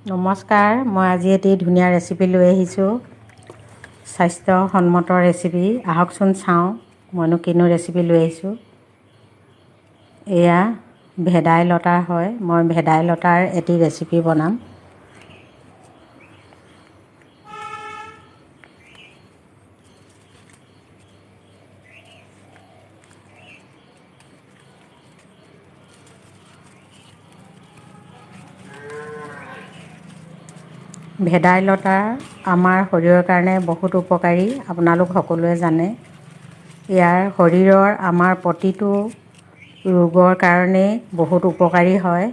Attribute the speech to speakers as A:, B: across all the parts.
A: নমস্কাৰ, মই আজি এটি ধুনীয়া ৰেচিপি লৈ আহিছোঁ। স্বাস্থ্যসন্মত ৰেচিপি। আহকচোন চাওঁ মইনো কিনো ৰেচিপি লৈ আহিছোঁ। এয়া ভেদাইলতাৰ হয়। মই ভেদাইলতাৰ এটি ৰেচিপি বনাম। ভেদাইলতা আমাৰ শৰীৰৰ কাৰণে বহুত উপকাৰী, আপোনালোক সকলোৱে জানে। ইয়াৰ শৰীৰৰ আমাৰ প্ৰতিটো ৰোগৰ কাৰণে বহুত উপকাৰী হয়।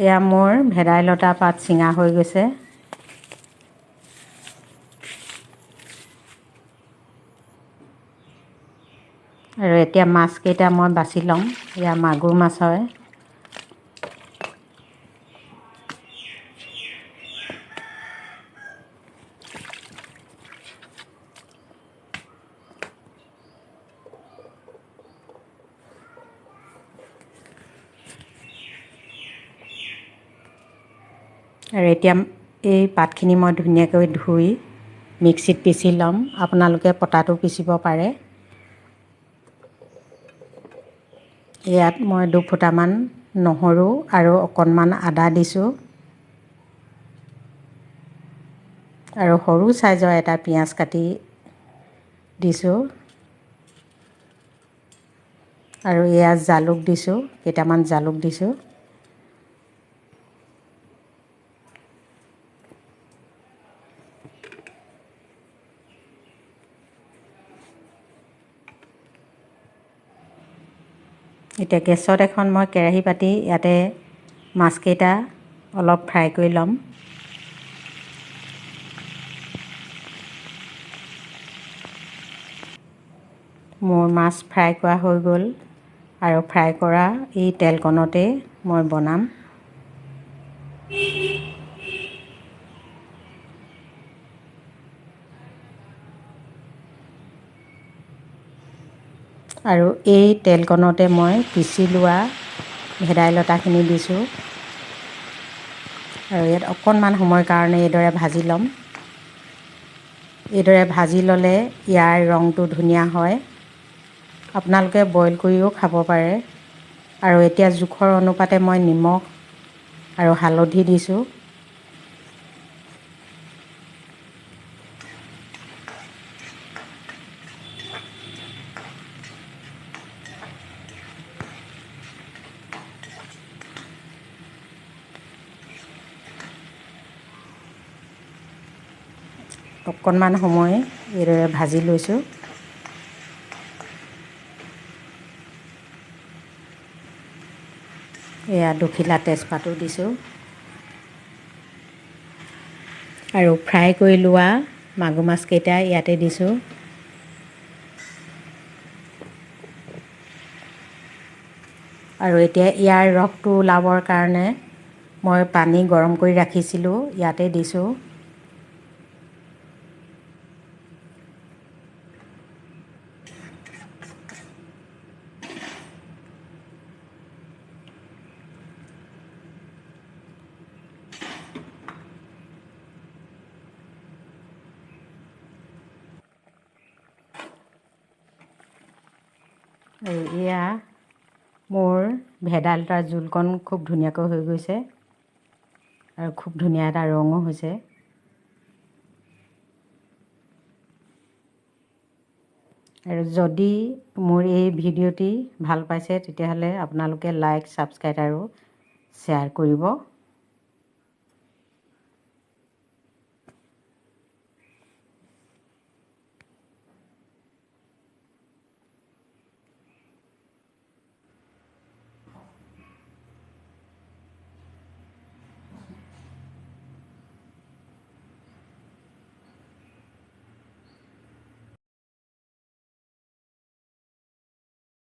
A: এয়া মোৰ ভেদাইলতা পাত ছিঙা হৈ গৈছে। আৰু এতিয়া মাছকেইটা মই বাছি ল'ম। এয়া মাগুৰ মাছ হয়। আৰু এতিয়া এই পাতখিনি মই ধুনীয়াকৈ ধুই মিক্সিত পিচি ল'ম। আপোনালোকে পটাতো পিচিব পাৰে। ইয়াত মই দুফুটামান নহৰু আৰু অকণমান আদা দিছোঁ। আৰু সৰু চাইজৰ এটা পিঁয়াজ কাটি দিছোঁ। আৰু এয়া জালুক দিছোঁ, কেইটামান জালুক দিছোঁ। এতিয়া গেছত এখন মই কেৰাহী পাতি ইয়াতে মাছকেইটা অলপ ফ্ৰাই কৰি ল'ম। মোৰ মাছ ফ্ৰাই কৰা হৈ গ'ল। আৰু ফ্ৰাই কৰা এই তেলকণতে মই বনাম। আৰু এই তেলকণতে মই পিচি লোৱা ভেদাইলতাখিনি দিছোঁ। আৰু ইয়াত অকণমান সময়ৰ কাৰণে এইদৰে ভাজি ল'ম। এইদৰে ভাজি ল'লে ইয়াৰ ৰংটো ধুনীয়া হয়। আপোনালোকে বইল কৰিও খাব পাৰে। আৰু এতিয়া জোখৰ অনুপাতে মই নিমখ আৰু হালধি দিছোঁ। অকণমান সময় এইদৰে ভাজি লৈছোঁ। এয়া দুখিলা তেজপাতো দিছোঁ। আৰু ফ্ৰাই কৰি লোৱা মাগুৰ মাছকেইটা ইয়াতে দিছোঁ। আৰু এতিয়া ইয়াৰ ৰসটো ওলাবৰ কাৰণে মই পানী গৰম কৰি ৰাখিছিলোঁ, ইয়াতে দিছোঁ। আৰু এয়া মোৰ ভেদাইলতাৰ জোলকণ খুব ধুনীয়াকৈ হৈ গৈছে। আৰু খুব ধুনীয়া এটা ৰঙো হৈছে। আৰু যদি মোৰ এই ভিডিঅ'টি ভাল পাইছে তেতিয়াহ'লে আপোনালোকে লাইক, ছাবস্ক্ৰাইব আৰু শ্বেয়াৰ কৰিব।